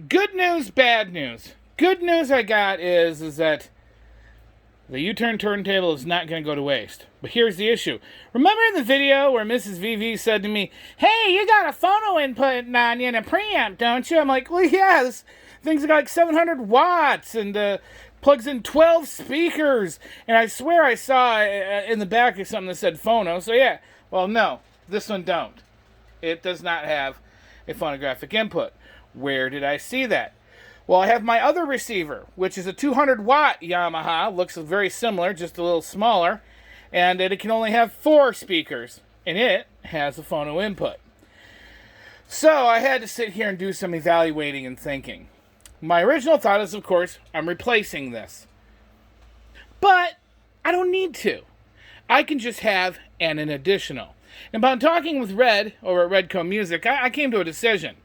good news, bad news. Good news I got is that the U-turn turntable is not going to go to waste. But here's the issue. Remember in the video where Mrs. VV said to me, "Hey, you got a phono input on you and a preamp, don't you?" I'm like, well, yeah, this thing's got like 700 watts and plugs in 12 speakers. And I swear I saw in the back of something that said phono. So yeah, well, no, this one don't. It does not have a phonographic input. Where did I see that? Well, I have my other receiver, which is a 200 watt Yamaha. Looks very similar, just a little smaller. And it can only have 4 speakers. And it has a phono input. So I had to sit here and do some evaluating and thinking. My original thought is, of course, I'm replacing this. But I don't need to. I can just have an additional. And upon talking with Red over at Redco Music, I came to a decision.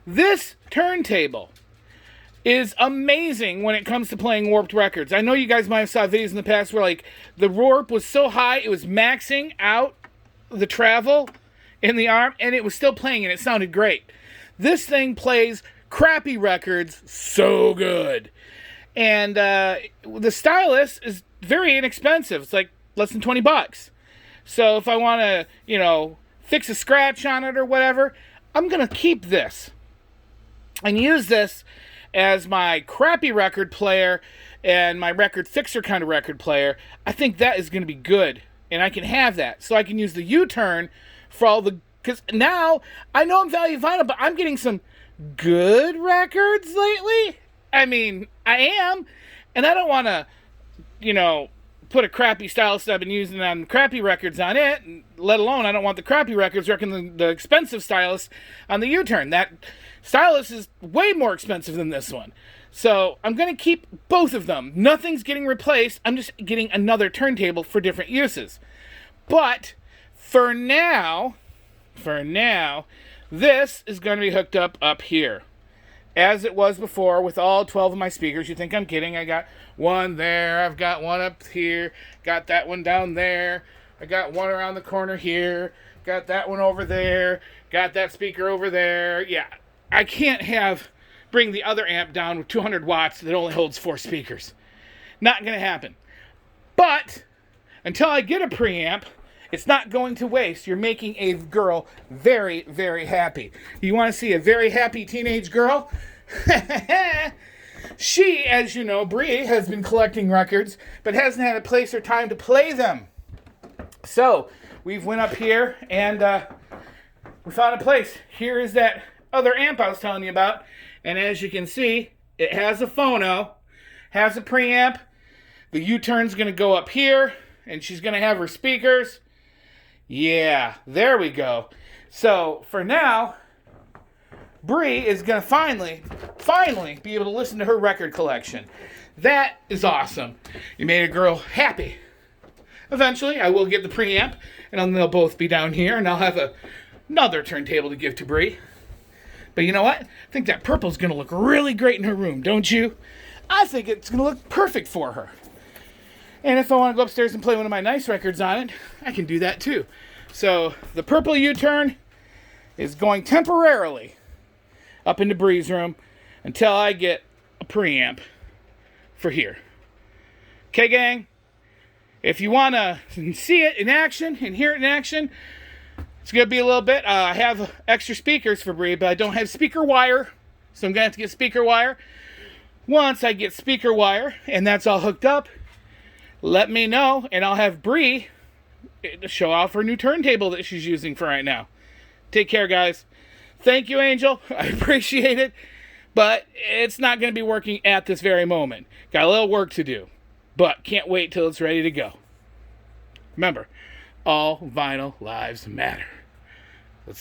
This turntable is amazing when it comes to playing warped records. I know you guys might have saw videos in the past where like the warp was so high it was maxing out the travel in the arm and it was still playing and it sounded great. This thing plays crappy records so good. And the stylus is very inexpensive. It's like less than $20. So if I want to, fix a scratch on it or whatever, I'm going to keep this and use this as my crappy record player and my record fixer kind of record player. I think that is going to be good. And I can have that. So I can use the U-turn for all the... Because now, I know I'm Value Vinyl, but I'm getting some good records lately. I mean, I am. And I don't want to, put a crappy stylus that I've been using on crappy records on it, let alone I don't want the crappy records wrecking the expensive stylus on the U-turn. That stylus is way more expensive than this one. So I'm going to keep both of them. Nothing's getting replaced. I'm just getting another turntable for different uses. But for now, this is going to be hooked up here. As it was before with all 12 of my speakers. You think I'm kidding. I got one there. I've got one up here. Got that one down there. I got one around the corner here. Got that one over there. Got that speaker over there. Yeah. I can't bring the other amp down with 200 watts that only holds 4 speakers. Not going to happen. But until I get a preamp, it's not going to waste. You're making a girl very, very happy. You want to see a very happy teenage girl? She, as you know, Bree, has been collecting records, but hasn't had a place or time to play them. So, we've went up here, and we found a place. Here is that other amp I was telling you about. And as you can see, it has a phono, has a preamp. The U-turn's going to go up here, and she's going to have her speakers. Yeah, there we go. So, for now, Bree is going to finally be able to listen to her record collection. That is awesome. You made a girl happy. Eventually, I will get the preamp, and then they'll both be down here, and I'll have another turntable to give to Bree. But you know what? I think that purple's going to look really great in her room, don't you? I think it's going to look perfect for her. And if I want to go upstairs and play one of my nice records on it, I can do that too. So the purple U-turn is going temporarily up into Bree's room until I get a preamp for here. Okay, gang? If you want to see it in action and hear it in action, it's going to be a little bit. I have extra speakers for Bree, but I don't have speaker wire, so I'm going to have to get speaker wire. Once I get speaker wire and that's all hooked up, let me know, and I'll have Bree show off her new turntable that she's using for right now. Take care, guys. Thank you, Angel. I appreciate it, but it's not going to be working at this very moment. Got a little work to do, but can't wait till it's ready to go. Remember, all vinyl lives matter.